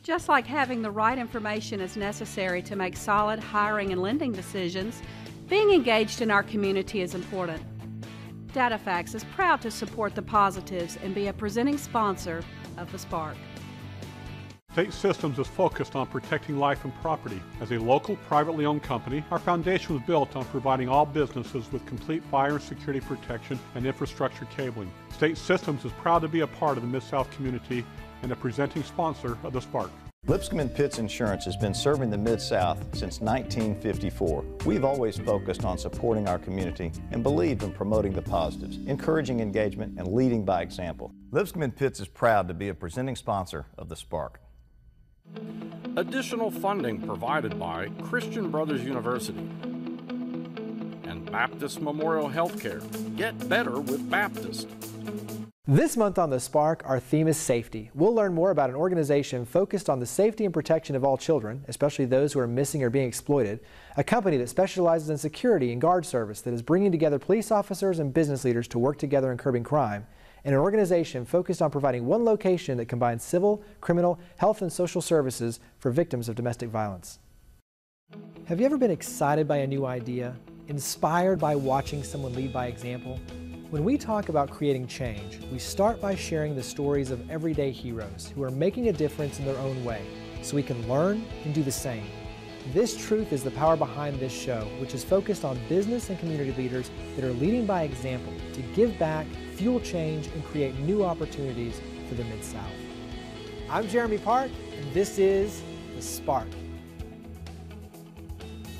Just like having the right information is necessary to make solid hiring and lending decisions, being engaged in our community is important. DataFax is proud to support the positives and be a presenting sponsor of the Spark. State Systems is focused on protecting life and property. As a local, privately owned company, our foundation was built on providing all businesses with complete fire and security protection and infrastructure cabling. State Systems is proud to be a part of the Mid-South community and a presenting sponsor of the Spark. Lipscomb & Pitts Insurance has been serving the Mid-South since 1954. We've always focused on supporting our community and believed in promoting the positives, encouraging engagement, and leading by example. Lipscomb & Pitts is proud to be a presenting sponsor of the Spark. Additional funding provided by Christian Brothers University and Baptist Memorial Healthcare. Get better with Baptist. This month on The Spark, our theme is safety. We'll learn more about an organization focused on the safety and protection of all children, especially those who are missing or being exploited, a company that specializes in security and guard service that is bringing together police officers and business leaders to work together in curbing crime, and an organization focused on providing one location that combines civil, criminal, health, and social services for victims of domestic violence. Have you ever been excited by a new idea, inspired by watching someone lead by example? When we talk about creating change, we start by sharing the stories of everyday heroes who are making a difference in their own way, so we can learn and do the same. This truth is the power behind this show, which is focused on business and community leaders that are leading by example to give back, fuel change, and create new opportunities for the Mid-South. I'm Jeremy Park, and this is The Spark.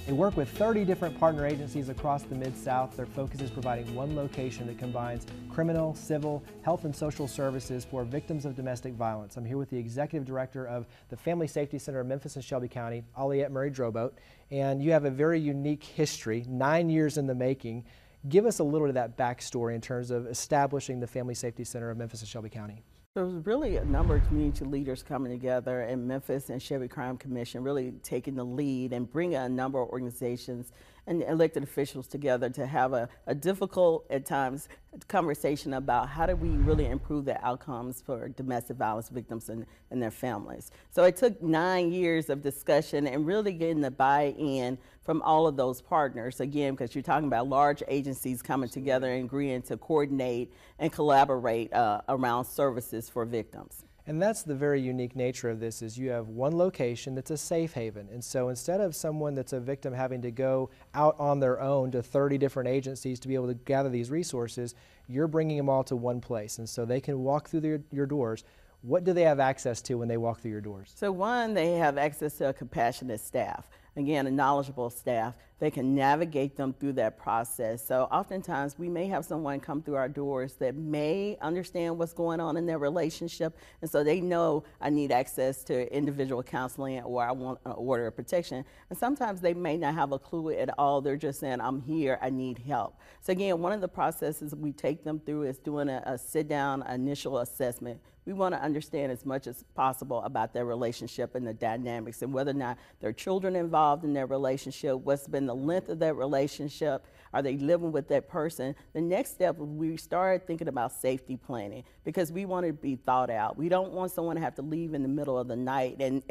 They work with 30 different partner agencies across the Mid-South. Their focus is providing one location that combines criminal, civil, health, and social services for victims of domestic violence. I'm here with the Executive Director of the Family Safety Center of Memphis and Shelby County, Aliette Murray-Drobote, and you have a very unique history, 9 years in the making. Give us a little bit of that backstory in terms of establishing the Family Safety Center of Memphis and Shelby County. There was really a number of community leaders coming together, and Memphis and Shelby Crime Commission really taking the lead and bringing a number of organizations and elected officials together to have a difficult, at times, conversation about how do we really improve the outcomes for domestic violence victims and their families. So it took 9 years of discussion and really getting the buy-in from all of those partners, again, because you're talking about large agencies coming together and agreeing to coordinate and collaborate around services for victims. And that's the very unique nature of this, is you have one location that's a safe haven. And so instead of someone that's a victim having to go out on their own to 30 different agencies to be able to gather these resources, you're bringing them all to one place. And so they can walk through your doors. What do they have access to when they walk through your doors? So one, they have access to a compassionate staff. Again, a knowledgeable staff. They can navigate them through that process. So oftentimes we may have someone come through our doors that may understand what's going on in their relationship, and so they know I need access to individual counseling or I want an order of protection. And sometimes they may not have a clue at all. They're just saying, I'm here, I need help. So again, one of the processes we take them through is doing a sit-down initial assessment. We want to understand as much as possible about their relationship and the dynamics and whether or not there are children involved in their relationship, what's been the length of that relationship, are they living with that person. The next step, we started thinking about safety planning because we want to be thought out. We don't want someone to have to leave in the middle of the night and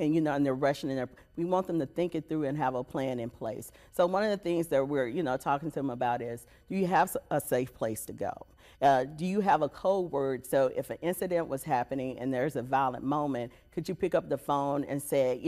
they're rushing in there. We want them to think it through and have a plan in place. So one of the things that we're talking to them about is, do you have a safe place to go? Do you have a code word? So if an incident was happening and there's a violent moment, could you pick up the phone and say,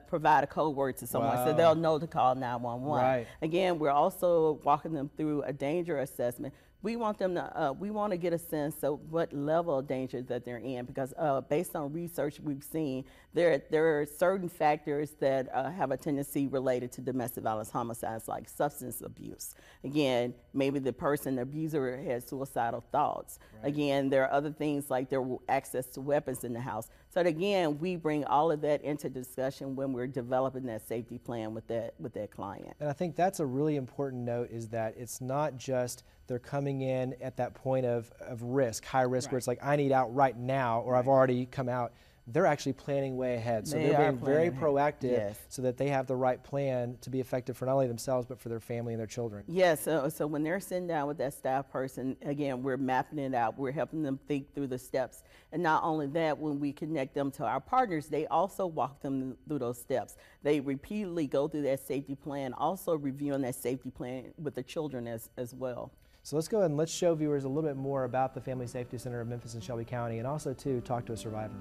provide a code word to someone so they'll know to call 911. Right. Again, we're also walking them through a danger assessment. We want them to, we want to get a sense of what level of danger that they're in, because based on research we've seen, there are certain factors that have a tendency related to domestic violence homicides, like substance abuse. Again, maybe the person, the abuser, has suicidal thoughts. Right. Again, there are other things like their access to weapons in the house. So again, we bring all of that into discussion when we're developing that safety plan with that client. And I think that's a really important note, is that it's not just they're coming in at that point of risk, high risk, right, where it's like, I need out right now, or right, I've already come out. they're actually planning way ahead. So they're being very proactive so that they have the right plan to be effective for not only themselves but for their family and their children. Yes, so when they're sitting down with that staff person, again, we're mapping it out. We're helping them think through the steps. And not only that, when we connect them to our partners, they also walk them through those steps. They repeatedly go through that safety plan, also reviewing that safety plan with the children as well. So let's go ahead and let's show viewers a little bit more about the Family Safety Center of Memphis and Shelby County, and also to talk to a survivor.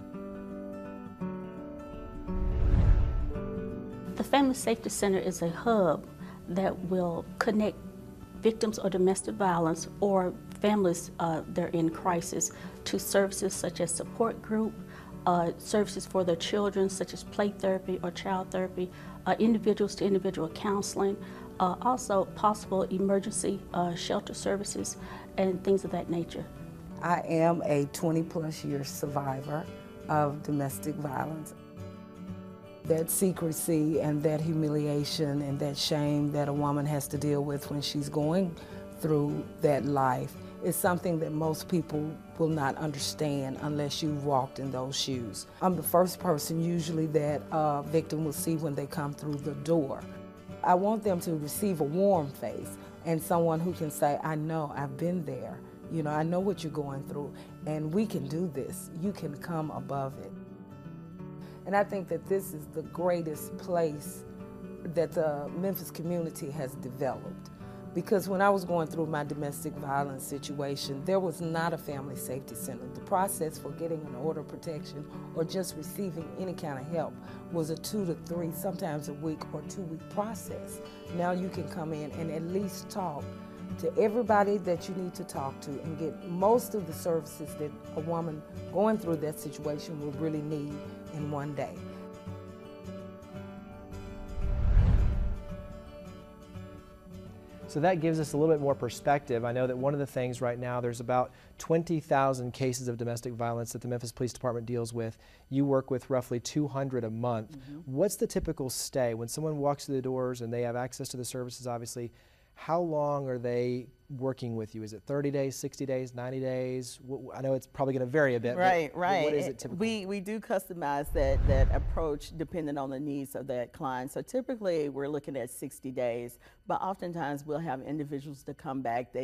The Family Safety Center is a hub that will connect victims of domestic violence or families that are in crisis to services such as support group, services for their children such as play therapy or child therapy, individuals to individual counseling, also possible emergency shelter services and things of that nature. I am a 20+ year survivor of domestic violence. That secrecy and that humiliation and that shame that a woman has to deal with when she's going through that life is something that most people will not understand unless you've walked in those shoes. I'm the first person usually that a victim will see when they come through the door. I want them to receive a warm face and someone who can say, I know, I've been there. You know, I know what you're going through, and we can do this. You can come above it. And I think that this is the greatest place that the Memphis community has developed. Because when I was going through my domestic violence situation, there was not a family safety center. The process for getting an order of protection or just receiving any kind of help was a 2 to 3, sometimes a week or 2-week process. Now you can come in and at least talk to everybody that you need to talk to and get most of the services that a woman going through that situation will really need in one day. So that gives us a little bit more perspective. I know that one of the things right now, there's about 20,000 cases of domestic violence that the Memphis Police Department deals with. You work with roughly 200 a month. What's the typical stay? When someone walks through the doors and they have access to the services, obviously, how long are they working with you? Is it 30 days, 60 days, 90 days? I know it's probably going to vary a bit. Right. What is it typically? We do customize that approach depending on the needs of that client. So typically we're looking at 60 days, but oftentimes we'll have individuals to come back.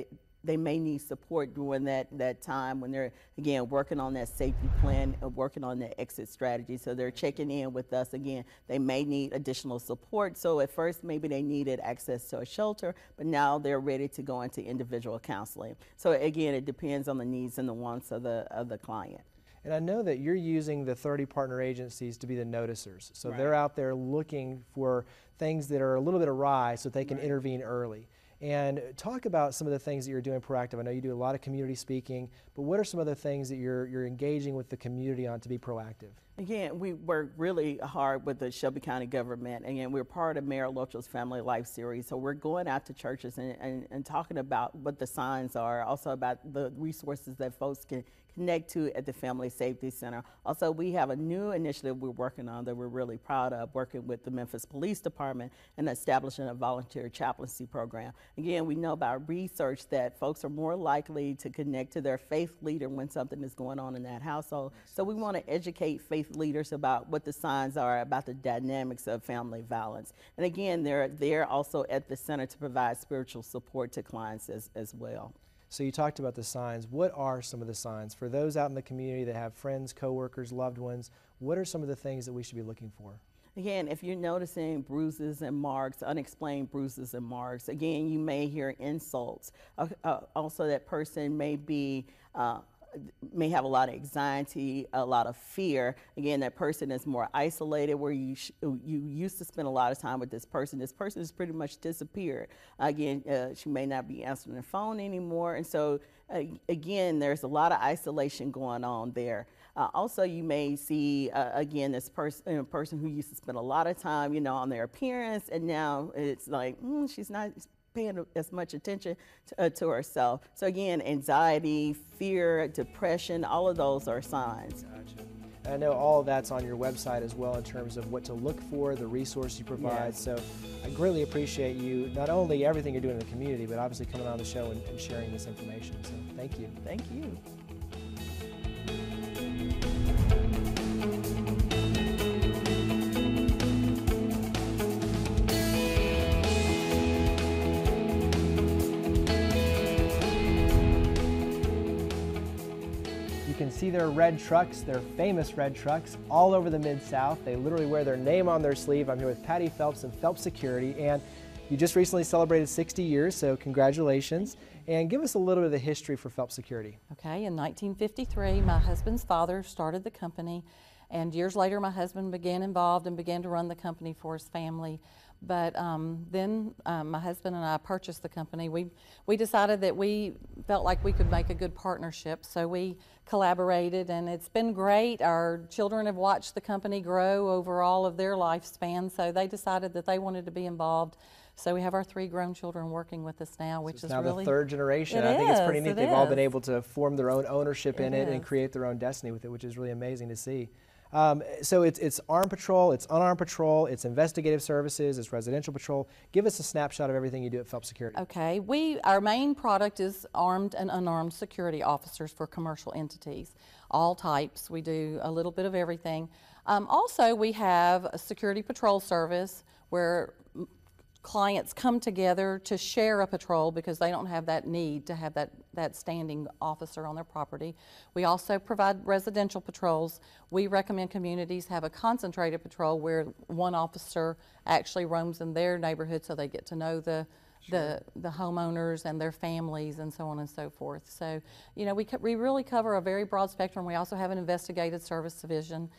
They may need support during that time when they're, again, working on that safety plan, working on the exit strategy. So they're checking in with us. Again, they may need additional support. So at first, maybe they needed access to a shelter, but now they're ready to go into individual counseling. So again, it depends on the needs and the wants of the client. And I know that you're using the 30 partner agencies to be the noticers. So they're out there looking for things that are a little bit awry so they can intervene early. And talk about some of the things that you're doing proactive. I know you do a lot of community speaking, but what are some other things that you're engaging with the community on to be proactive? Again, we work really hard with the Shelby County government. Again, we're part of Mayor Lotcho's Family Life series. So we're going out to churches and talking about what the signs are, also about the resources that folks can connect to at the Family Safety Center. Also, we have a new initiative we're working on that we're really proud of, working with the Memphis Police Department and establishing a volunteer chaplaincy program. Again, we know by research that folks are more likely to connect to their faith leader when something is going on in that household. So we want to educate faith leaders about what the signs are, about the dynamics of family violence. And again, they're also at the center to provide spiritual support to clients as well. So you talked about the signs. What are some of the signs? For those out in the community that have friends, coworkers, loved ones, what are some of the things that we should be looking for? Again, if you're noticing bruises and marks, unexplained bruises and marks, again, you may hear insults. Also, that person may have a lot of anxiety, a lot of fear. Again, that person is more isolated, where you used to spend a lot of time with this person. This person has pretty much disappeared. Again, she may not be answering the phone anymore. And so, again, there's a lot of isolation going on there. Also, you may see, again, this person who used to spend a lot of time, on their appearance, and now it's like, she's not paying as much attention to herself. So again, anxiety, fear, depression, all of those are signs. Gotcha. And I know all of that's on your website as well in terms of what to look for, the resource you provide. Yes. So I greatly appreciate you, not only everything you're doing in the community, but obviously coming on the show and sharing this information. So thank you. Thank you. see their red trucks, their famous red trucks, all over the Mid-South. They literally wear their name on their sleeve. I'm here with Patty Phelps and Phelps Security, and you just recently celebrated 60 years, so congratulations. And give us a little bit of the history for Phelps Security. Okay, in 1953, my husband's father started the company, and years later my husband began to run the company for his family. But then my husband and I purchased the company. We decided that we felt like we could make a good partnership, so we collaborated, and it's been great. Our children have watched the company grow over all of their lifespan, so they decided that they wanted to be involved. So we have our 3 grown children working with us now, which is now really the 3rd generation. I think it's pretty neat. They've all been able to form their own ownership in it and create their own destiny with it, which is really amazing to see. So it's armed patrol, it's unarmed patrol, it's investigative services, it's residential patrol. Give us a snapshot of everything you do at Phelps Security. Okay, our main product is armed and unarmed security officers for commercial entities, all types. We do a little bit of everything. Also, we have a security patrol service where clients come together to share a patrol because they don't have that need to have that standing officer on their property. We also provide residential patrols. We recommend communities have a concentrated patrol where one officer actually roams in their neighborhood so they get to know the homeowners and their families and so on and so forth. So, you know, we really cover a very broad spectrum. We also have an investigative service division.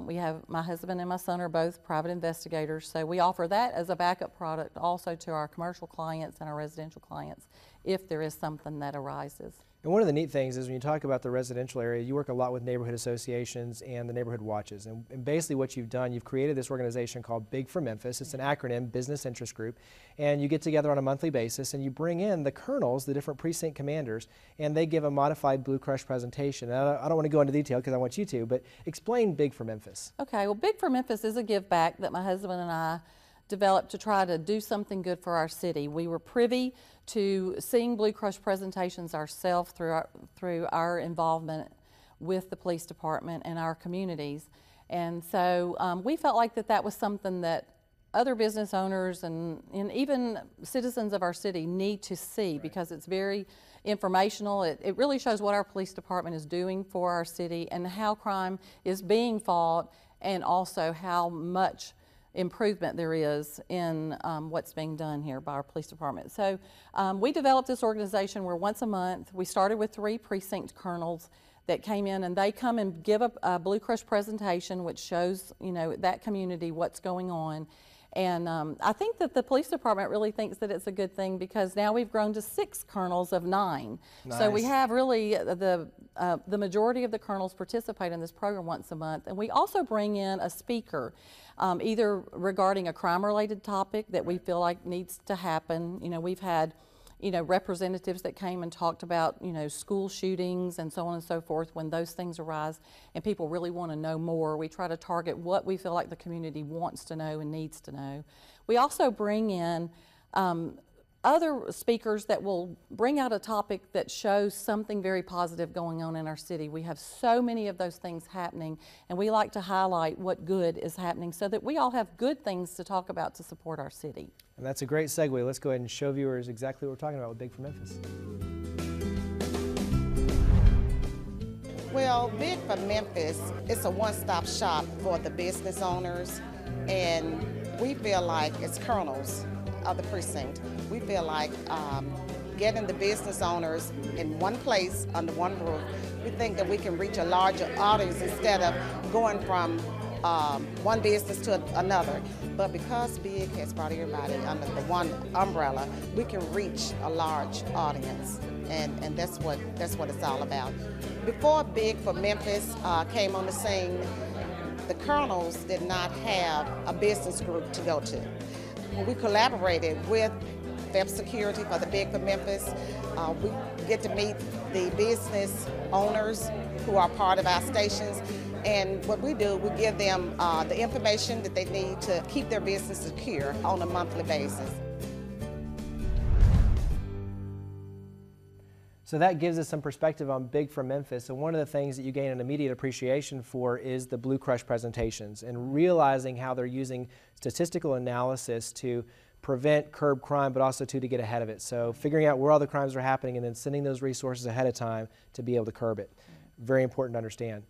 We have, my husband and my son are both private investigators, so we offer that as a backup product also to our commercial clients and our residential clients if there is something that arises. And one of the neat things is when you talk about the residential area, you work a lot with neighborhood associations and the neighborhood watches. And basically what you've done, you've created this organization called Big for Memphis. It's an acronym, Business Interest Group. And you get together on a monthly basis and you bring in the colonels, the different precinct commanders, and they give a modified Blue Crush presentation. And I don't want to go into detail because I want you to, but explain Big for Memphis. Okay, well, Big for Memphis is a give back that my husband and I developed to try to do something good for our city. We were privy to seeing Blue Crush presentations ourselves through our involvement with the police department and our communities. And so we felt like that was something that other business owners and even citizens of our city need to see because it's very informational. It really shows what our police department is doing for our city and how crime is being fought and also how much improvement there is in what's being done here by our police department. So we developed this organization where once a month, we started with 3 precinct colonels that came in and they come and give a Blue Crush presentation which shows, you know, that community what's going on. And I think that the police department really thinks that it's a good thing because now we've grown to 6 colonels of 9. Nice. So we have really the majority of the colonels participate in this program once a month. And we also bring in a speaker, either regarding a crime-related topic that we feel like needs to happen. You know, we've had, you know, representatives that came and talked about, you know, school shootings and so on and so forth when those things arise and people really want to know more. We try to target what we feel like the community wants to know and needs to know. We also bring in other speakers that will bring out a topic that shows something very positive going on in our city. We have so many of those things happening and we like to highlight what good is happening so that we all have good things to talk about to support our city. And that's a great segue. Let's go ahead and show viewers exactly what we're talking about with Big for Memphis. Well, Big for Memphis is a one-stop shop for the business owners, and we feel like as colonels of the precinct, we feel like getting the business owners in one place under one roof, we think that we can reach a larger audience instead of going from one business to another. But because Big has brought everybody under the one umbrella, we can reach a large audience, and that's what it's all about. Before Big for Memphis came on the scene, the colonels did not have a business group to go to. When we collaborated with Phelps Security for the Big for Memphis, we get to meet the business owners who are part of our stations. And what we do, we give them the information that they need to keep their business secure on a monthly basis. So that gives us some perspective on Big for Memphis. And one of the things that you gain an immediate appreciation for is the Blue Crush presentations and realizing how they're using statistical analysis to prevent, curb crime, but also to get ahead of it. So figuring out where all the crimes are happening and then sending those resources ahead of time to be able to curb it. very important to understand.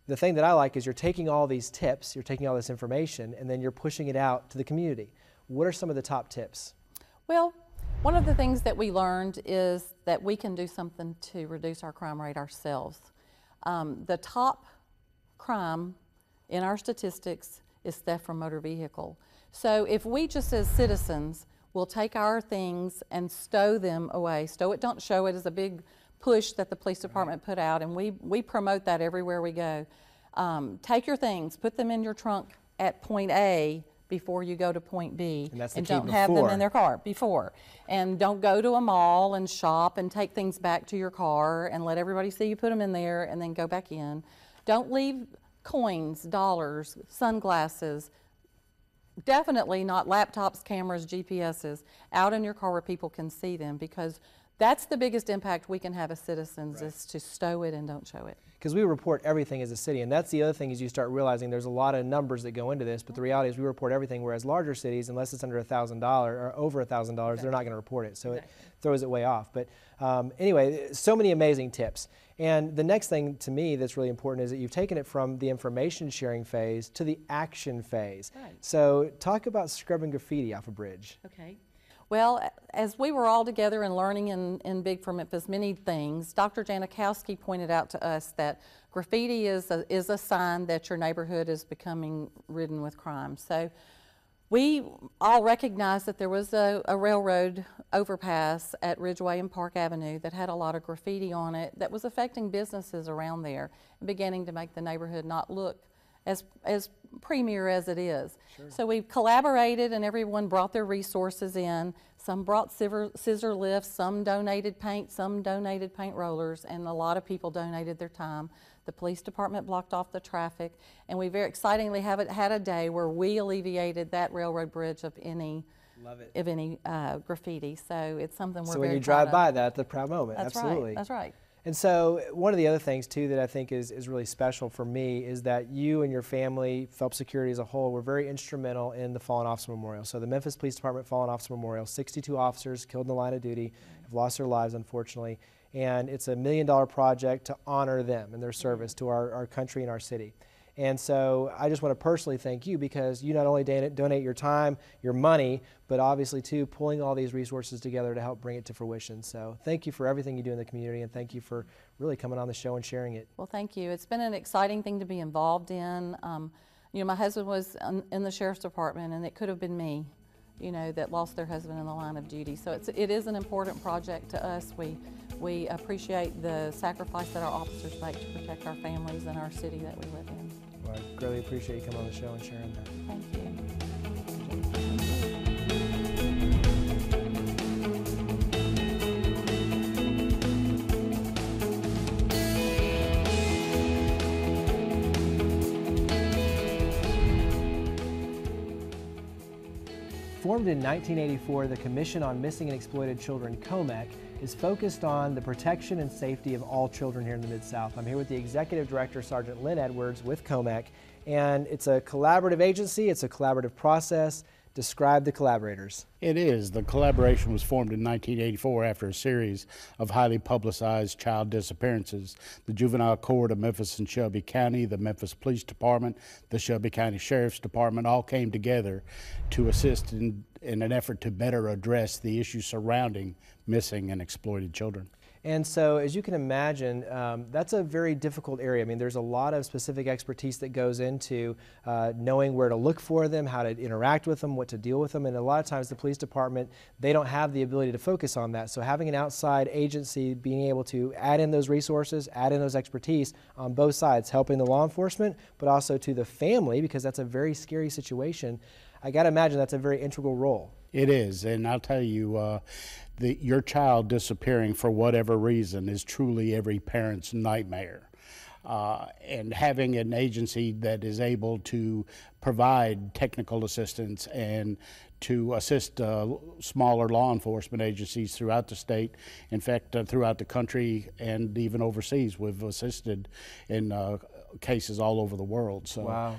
The thing that I like is you're taking all these tips, you're taking all this information, and then you're pushing it out to the community. What are some of the top tips? Well, one of the things that we learned is that we can do something to reduce our crime rate ourselves. The top crime in our statistics is theft from motor vehicle. So if we just as citizens will take our things and stow them away, stow it, don't show it, is a big push that the police department put out, and we promote that everywhere we go. Take your things, put them in your trunk at point A before you go to point B, and don't have them in their car before. And don't go to a mall and shop and take things back to your car and let everybody see you put them in there and then go back in. Don't leave coins, dollars, sunglasses, definitely not laptops, cameras, GPSs out in your car where people can see them, because that's the biggest impact we can have as citizens, is to stow it and don't show it. Because we report everything as a city, and that's the other thing, is you start realizing there's a lot of numbers that go into this, but the reality is we report everything, whereas larger cities, unless it's under $1,000 or over $1,000, they're not going to report it, so it throws it way off. But anyway, so many amazing tips. And the next thing to me that's really important is that you've taken it from the information sharing phase to the action phase. Right. So talk about scrubbing graffiti off a bridge. Okay. Well, as we were all together and learning in Big for Memphis many things, Dr. Janikowski pointed out to us that graffiti is a sign that your neighborhood is becoming ridden with crime. So we all recognized that there was a railroad overpass at Ridgeway and Park Avenue that had a lot of graffiti on it that was affecting businesses around there and beginning to make the neighborhood not look as premier as it is. Sure. So we collaborated, and everyone brought their resources in. Some brought scissor lifts, some donated paint, some donated paint rollers, and a lot of people donated their time. The police department blocked off the traffic, and we very excitingly had a day where we alleviated that railroad bridge of any graffiti. So it's something we're very proud of. So when you drive by that, the proud moment. That's absolutely. Right. That's right. And so one of the other things too that I think is really special for me is that you and your family, Phelps Security as a whole, were very instrumental in the Fallen Officer Memorial. So the Memphis Police Department Fallen Officer Memorial, 62 officers killed in the line of duty, have lost their lives unfortunately, and it's $1 million project to honor them and their service to our country and our city. And so I just want to personally thank you, because you not only donate your time, your money, but obviously too pulling all these resources together to help bring it to fruition. So thank you for everything you do in the community, and thank you for really coming on the show and sharing it. Well, thank you. It's been an exciting thing to be involved in. You know, my husband was in the Sheriff's Department, and it could have been me, you know, that lost their husband in the line of duty. So it is an important project to us. We appreciate the sacrifice that our officers make to protect our families and our city that we live in. Well, I greatly appreciate you coming on the show and sharing that. Thank you. Formed in 1984, the Commission on Missing and Exploited Children, COMEC, is focused on the protection and safety of all children here in the Mid-South. I'm here with the Executive Director, Sergeant Lynn Edwards, with COMEC, and it's a collaborative agency, it's a collaborative process. Describe the collaborators. It is. The collaboration was formed in 1984 after a series of highly publicized child disappearances. The Juvenile Court of Memphis and Shelby County, the Memphis Police Department, the Shelby County Sheriff's Department all came together to assist in an effort to better address the issues surrounding missing and exploited children. And so, as you can imagine, that's a very difficult area. I mean, there's a lot of specific expertise that goes into knowing where to look for them, how to interact with them, what to deal with them, and a lot of times the police department, they don't have the ability to focus on that. So having an outside agency being able to add in those resources, add in those expertise on both sides, helping the law enforcement, but also to the family, because that's a very scary situation, I got to imagine that's a very integral role. It is, and I'll tell you, your child disappearing for whatever reason is truly every parent's nightmare. And having an agency that is able to provide technical assistance and to assist smaller law enforcement agencies throughout the state, in fact, throughout the country and even overseas. We've assisted in cases all over the world. So. Wow.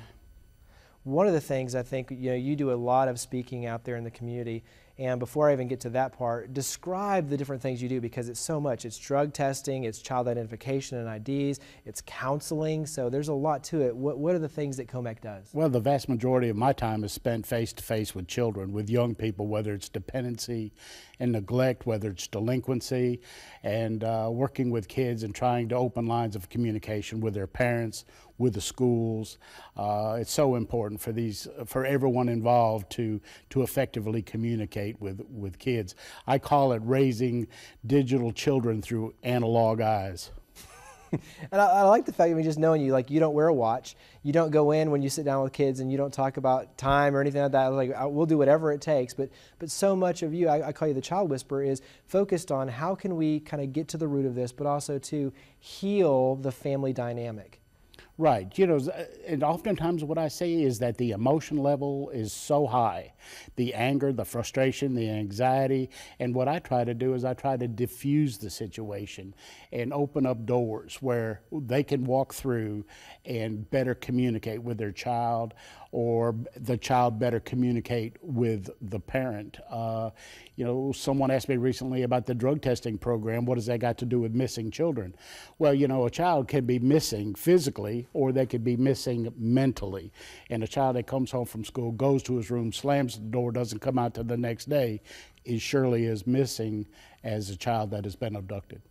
One of the things I think, you do a lot of speaking out there in the community, and before I even get to that part, describe the different things you do, because it's so much. It's drug testing, it's child identification and IDs, it's counseling, so there's a lot to it. What are the things that COMEC does? Well, the vast majority of my time is spent face-to-face with children, with young people, whether it's dependency and neglect, whether it's delinquency, and working with kids and trying to open lines of communication with their parents, with the schools. It's so important for everyone involved to effectively communicate with kids. I call it raising digital children through analog eyes. And I like the fact, just knowing you, like, you don't wear a watch, you don't go in when you sit down with kids and you don't talk about time or anything like that. Like, we'll do whatever it takes, but so much of you, I call you the child whisperer, is focused on how can we kind of get to the root of this, but also to heal the family dynamic. Right. And oftentimes what I say is that the emotion level is so high, the anger, the frustration, the anxiety, and what I try to do is I try to diffuse the situation and open up doors where they can walk through and better communicate with their child, or the child better communicate with the parent. Someone asked me recently about the drug testing program. What does that got to do with missing children? Well, a child can be missing physically, or they could be missing mentally. And a child that comes home from school, goes to his room, slams the door, doesn't come out till the next day, is surely as missing as a child that has been abducted.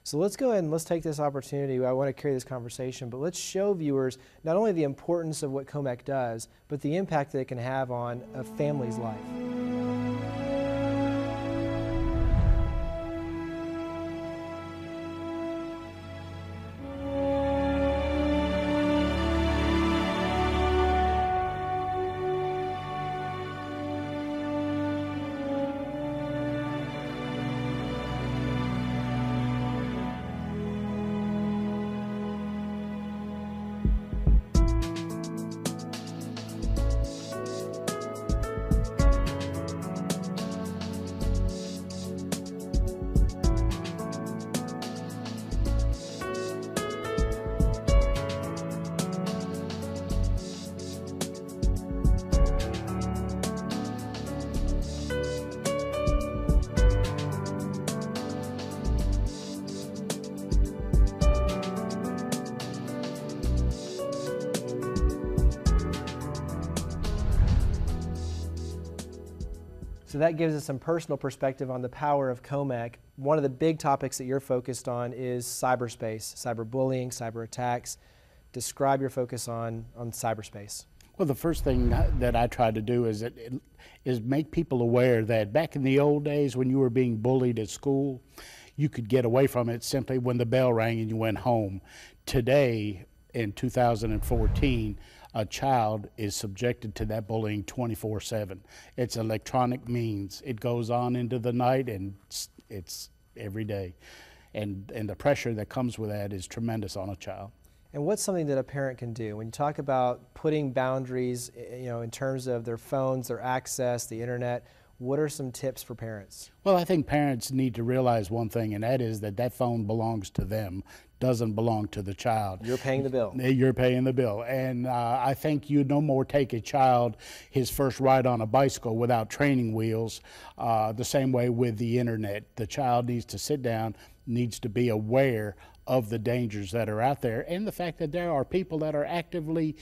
So let's go ahead and let's take this opportunity. I want to carry this conversation, but let's show viewers not only the importance of what COMEC does, but the impact that it can have on a family's life. So that gives us some personal perspective on the power of COMEC. One of the big topics that you're focused on is cyberspace, cyberbullying, cyber attacks. Describe your focus on cyberspace. Well, the first thing that I try to do is make people aware that back in the old days when you were being bullied at school, you could get away from it simply when the bell rang and you went home. Today, in 2014, a child is subjected to that bullying 24/7. It's electronic means. It goes on into the night, and it's every day. And the pressure that comes with that is tremendous on a child. And what's something that a parent can do? When you talk about putting boundaries, in terms of their phones, their access, the internet, what are some tips for parents? Well, I think parents need to realize one thing, and that is that phone belongs to them, doesn't belong to the child. You're paying the bill. You're paying the bill. And I think you no more take a child his first ride on a bicycle without training wheels, the same way with the internet. The child needs to sit down, needs to be aware of the dangers that are out there, and the fact that there are people that are actively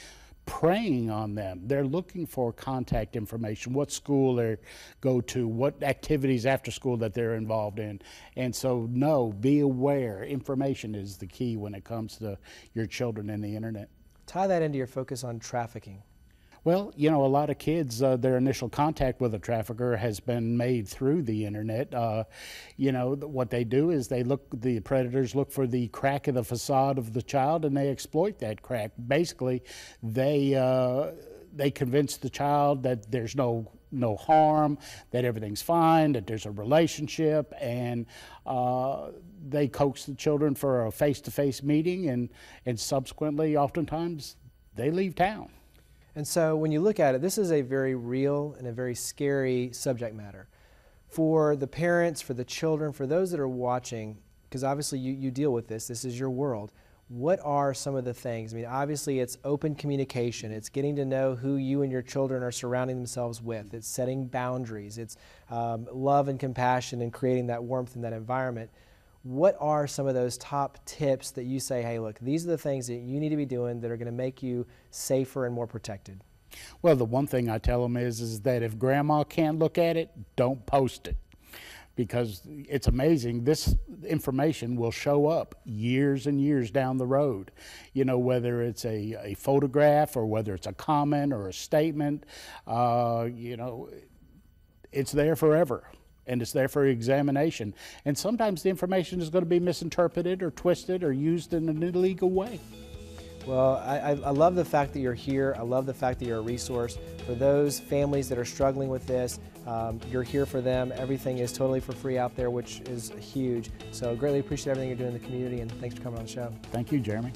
preying on them. They're looking for contact information, what school they go to, what activities after school that they're involved in. And so, be aware. Information is the key when it comes to your children and the internet. Tie that into your focus on trafficking. Well, a lot of kids, their initial contact with a trafficker has been made through the internet. What they do is the predators look for the crack in the facade of the child, and they exploit that crack. Basically, they convince the child that there's no harm, that everything's fine, that there's a relationship, and they coax the children for a face-to-face meeting, and subsequently, oftentimes, they leave town. And so when you look at it, this is a very real and a very scary subject matter. For the parents, for the children, for those that are watching, because obviously you deal with this is your world. What are some of the things? I mean, obviously it's open communication. It's getting to know who you and your children are surrounding themselves with. It's setting boundaries. It's love and compassion and creating that warmth in that environment. What are some of those top tips that you say, hey, look, these are the things that you need to be doing that are going to make you safer and more protected? Well, the one thing I tell them is that if grandma can't look at it, don't post it. Because it's amazing, this information will show up years and years down the road. You know, whether it's a photograph or whether it's a comment or a statement, you know, it's there forever. And it's there for examination. And sometimes the information is going to be misinterpreted or twisted or used in an illegal way. Well, I love the fact that you're here. I love the fact that you're a resource. For those families that are struggling with this, you're here for them. Everything is totally for free out there, which is huge. So greatly appreciate everything you're doing in the community, and thanks for coming on the show. Thank you, Jeremy.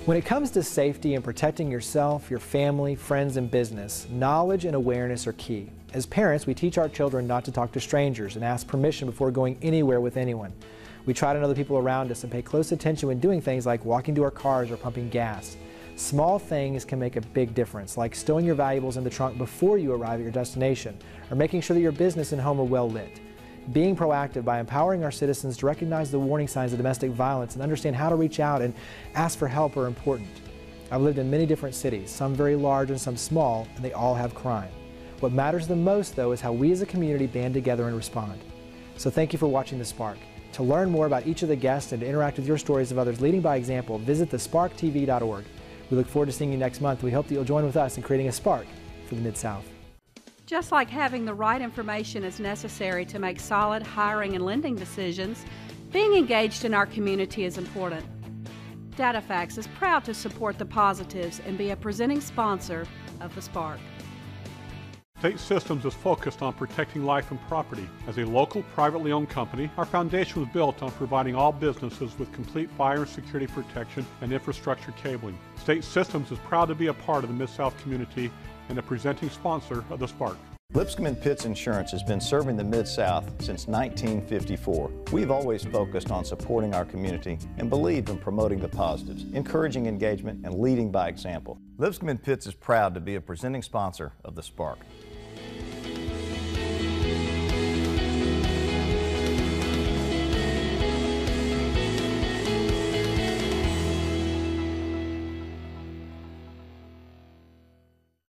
When it comes to safety and protecting yourself, your family, friends, and business, knowledge and awareness are key. As parents, we teach our children not to talk to strangers and ask permission before going anywhere with anyone. We try to know the people around us and pay close attention when doing things like walking to our cars or pumping gas. Small things can make a big difference, like stowing your valuables in the trunk before you arrive at your destination, or making sure that your business and home are well lit. Being proactive by empowering our citizens to recognize the warning signs of domestic violence and understand how to reach out and ask for help are important. I've lived in many different cities, some very large and some small, and they all have crime. What matters the most, though, is how we as a community band together and respond. So thank you for watching The Spark. To learn more about each of the guests and to interact with your stories of others leading by example, visit thesparktv.org. We look forward to seeing you next month. We hope that you'll join with us in creating a spark for the Mid-South. Just like having the right information is necessary to make solid hiring and lending decisions, being engaged in our community is important. DataFax is proud to support the positives and be a presenting sponsor of The Spark. State Systems is focused on protecting life and property. As a local, privately owned company, our foundation was built on providing all businesses with complete fire and security protection and infrastructure cabling. State Systems is proud to be a part of the Mid-South community and a presenting sponsor of The Spark. Lipscomb & Pitts Insurance has been serving the Mid-South since 1954. We've always focused on supporting our community and believed in promoting the positives, encouraging engagement, and leading by example. Lipscomb & Pitts is proud to be a presenting sponsor of The Spark.